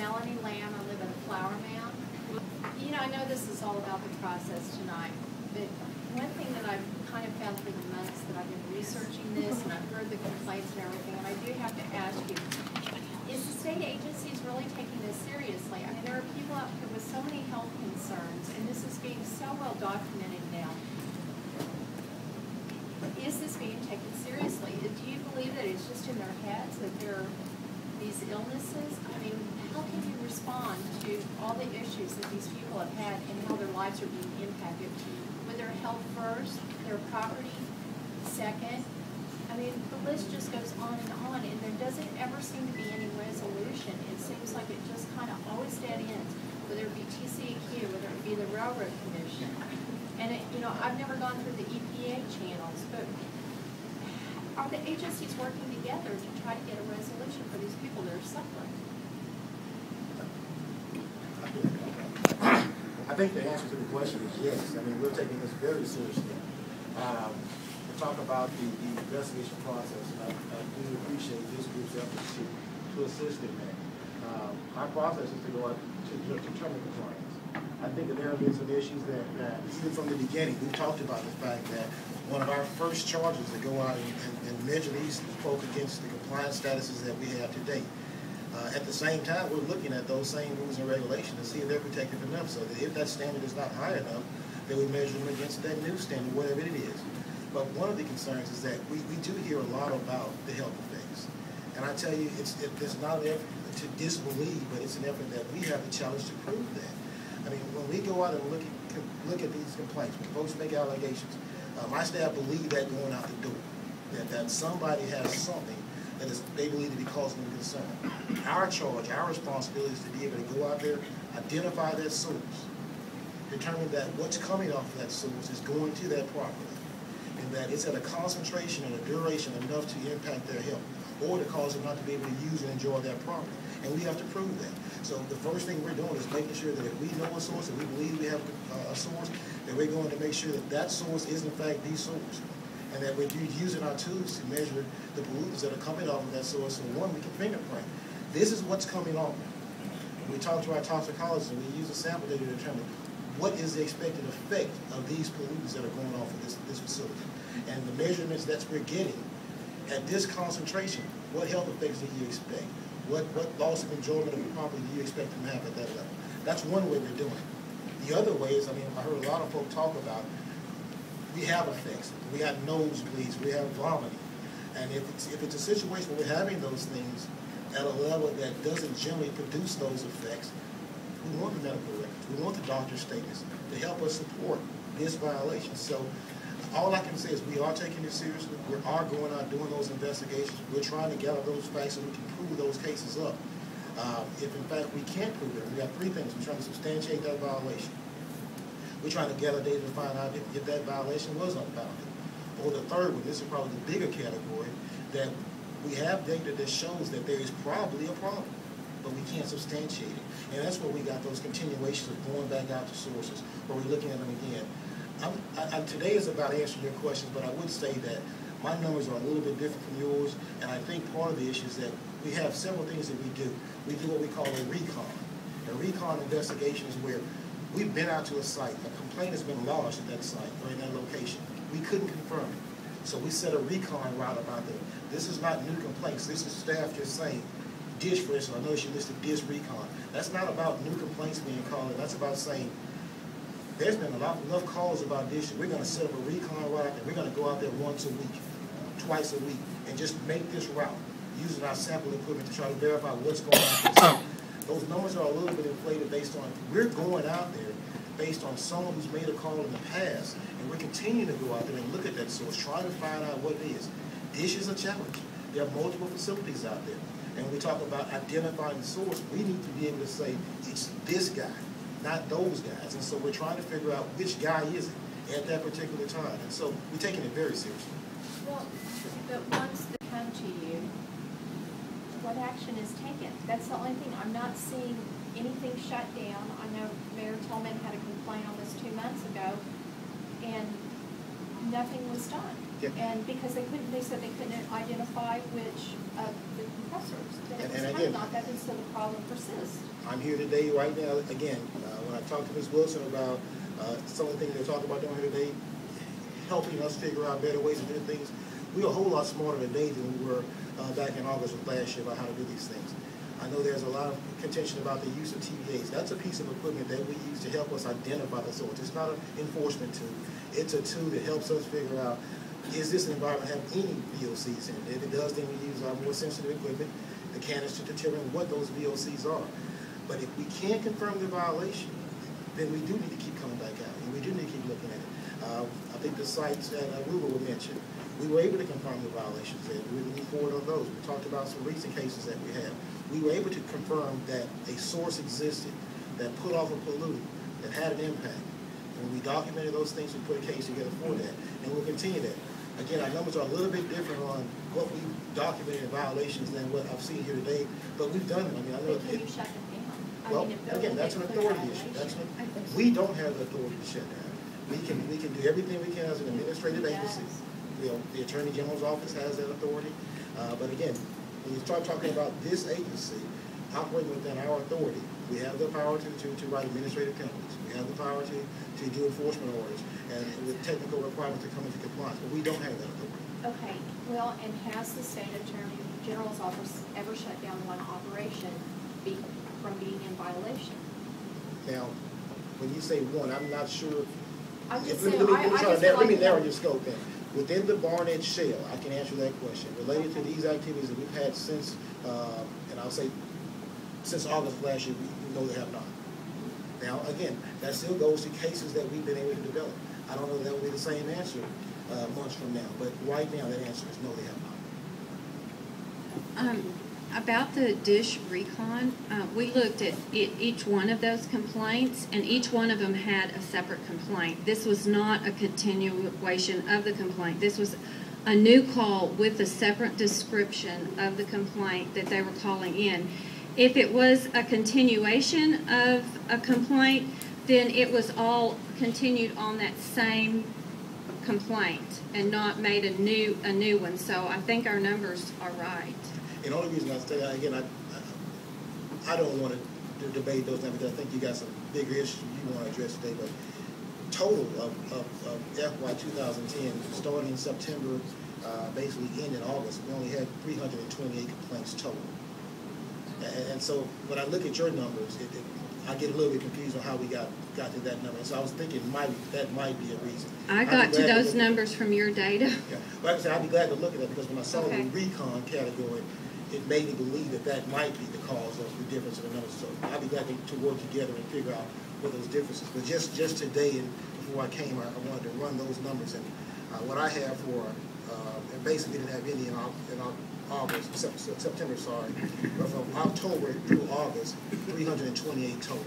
Melanie Lamb. I live in Flower Mound. You know, I know this is all about the process tonight, but one thing that I've kind of found through the months that I've been researching this, and I've heard the complaints and everything, and I do have to ask you, is the state agencies really taking this seriously? I mean, there are people out here with so many health concerns, and this is being so well documented now. Is this being taken seriously? Do you believe that it's just in their heads that there are these illnesses? I mean, how can you respond to all the issues that these people have had and how their lives are being impacted? With their health first, their property second. I mean, the list just goes on, and there doesn't ever seem to be any resolution. It seems like it just kind of always dead ends, whether it be TCEQ, whether it be the Railroad Commission. And, you know, I've never gone through the EPA channels, but are the agencies working together to try to get a resolution for these people that are suffering? I think the answer to the question is yes. I mean, we're taking this very seriously. To talk about the investigation process, and I do appreciate this group's efforts to assist in that. Our process is to go out to determine compliance. I think that there have been some issues that since from the beginning, we've talked about the fact that one of our first charges to go out and measure these folk against the compliance statuses that we have to date. At the same time, we're looking at those same rules and regulations to see if they're protective enough, so that if that standard is not high enough, then we measure them against that new standard, whatever it is. But one of the concerns is that we do hear a lot about the health effects. And I tell you, it's not an effort to disbelieve, but it's an effort that we have the challenge to prove that. I mean, when we go out and look at these complaints, when folks make allegations, my staff believe that going out the door, that somebody has something that they believe to be causing them concern. Our charge, our responsibility is to be able to go out there, identify that source, determine that what's coming off of that source is going to that property, and that it's at a concentration and a duration enough to impact their health, or to cause them not to be able to use and enjoy that property. And we have to prove that. So the first thing we're doing is making sure that if we know a source and we believe we have a source, that we're going to make sure that that source is in fact the source. And that we're using our tools to measure the pollutants that are coming off of that source. So one, we can fingerprint. This is what's coming off. We talk to our toxicologists and we use a sample data to determine what is the expected effect of these pollutants that are going off of this facility. And the measurements that we're getting at this concentration, what health effects do you expect? What loss of enjoyment of the property do you expect them to have at that level? That's one way we're doing it. The other way is, I mean, I heard a lot of folks talk about, we have effects. We have nosebleeds, we have vomiting. And if it's a situation where we're having those things at a level that doesn't generally produce those effects, we want the medical records, we want the doctor's statements to help us support this violation. So all I can say is we are taking it seriously. We are going out doing those investigations. We're trying to gather those facts so we can prove those cases up. If in fact we can't prove it, we have three things. We're trying to substantiate that violation. We're trying to gather data to find out if that violation was unfounded. Or the third one, this is probably the bigger category, that we have data that shows that there is probably a problem, but we can't substantiate it. And that's where we got those continuations of going back out to sources, where we're looking at them again. Today is about answering your questions, but I would say that my numbers are a little bit different from yours, and I think part of the issue is that we have several things that we do. We do what we call a recon. A recon investigation is where we've been out to a site, a complaint has been lodged at that site or in that location. We couldn't confirm it. So we set a recon route about that. This is not new complaints. This is staff just saying, DISH, for instance, I know you listed DISH recon. That's not about new complaints being called. That's about saying, there's been enough calls about DISH. We're going to set up a recon route, and we're going to go out there once a week, twice a week, and just make this route, using our sample equipment to try to verify what's going on. Those numbers are a little bit inflated based on, we're going out there based on someone who's made a call in the past, and we're continuing to go out there and look at that source, trying to find out what it is. DISH is a challenge. There are multiple facilities out there. And when we talk about identifying the source, we need to be able to say, it's this guy, not those guys. And so we're trying to figure out which guy is it at that particular time. And so we're taking it very seriously. Well, but once they come to you, what action is taken? That's the only thing. I'm not seeing anything shut down. I know Mayor Tillman had a complaint on this 2 months ago, and nothing was done. Yep. And because they said they couldn't identify which of the compressors. That it was kind of not that, and so the problem persists. I'm here today right now, again, when I talked to Ms. Wilson about some of the things they're talking about down here today, helping us figure out better ways to do things, we're a whole lot smarter today than we were back in August of last year about how to do these things. I know there's a lot of contention about the use of TVAs. That's a piece of equipment that we use to help us identify the source. It's not an enforcement tool. It's a tool that helps us figure out, is this environment have any VOCs in it? If it does, then we use our more sensitive equipment, the cannons, to determine what those VOCs are. But if we can't confirm the violation, then we do need to keep coming back out, and we do need to keep looking at it. I think the sites that Ruben would mention, we were able to confirm the violations there. We moved forward on those. We talked about some recent cases that we have. We were able to confirm that a source existed that put off a pollutant that had an impact. When we documented those things, we put a case together for that, and we'll continue that. Again, our numbers are a little bit different on what we documented in violations than what I've seen here today, but we've done it. I mean, I know But can you shut them down? well, if again, that's an authority issue. We don't have the authority to shut down. We can do everything we can as an administrative agency. The Attorney General's office has that authority. But again, when you start talking about this agency operating within our authority, we have the power to write administrative penalties. We have the power to do enforcement orders and with technical requirements to come into compliance, but we don't have that authority. Okay, well, and has the State Attorney General's office ever shut down one operation from being in violation? Now, when you say one, I'm not sure. I'm just Let saying, let me narrow your scope in. Within the Barnett Shale, I can answer that question. Related to these activities that we've had since, and I'll say since August of last year, we know they have not. Now, again, that still goes to cases that we've been able to develop. I don't know if that will be the same answer months from now, but right now that answer is no, they have not. About the dish recon, we looked at each one of those complaints, and each one of them had a separate complaint. This was not a continuation of the complaint. This was a new call with a separate description of the complaint that they were calling in. If it was a continuation of a complaint, then it was all continued on that same complaint and not made a new one. So I think our numbers are right. And the only reason I say that, again, I don't want to debate those numbers because I think you got some bigger issues you want to address today, but total of FY 2010, starting in September, basically ending August, we only had 328 complaints total. And so when I look at your numbers, I get a little bit confused on how we got to that number. And so I was thinking that might be a reason. I got to those numbers from your data. Yeah. Like I said, I'd be glad to look at that because when I saw the recon category, it made me believe that might be the cause of the difference in the numbers. So I'd be glad to work together and figure out what those differences. But just today and before I came, I wanted to run those numbers. And what I have for, and basically didn't have any in August, September, sorry, but from October through August, 328 total.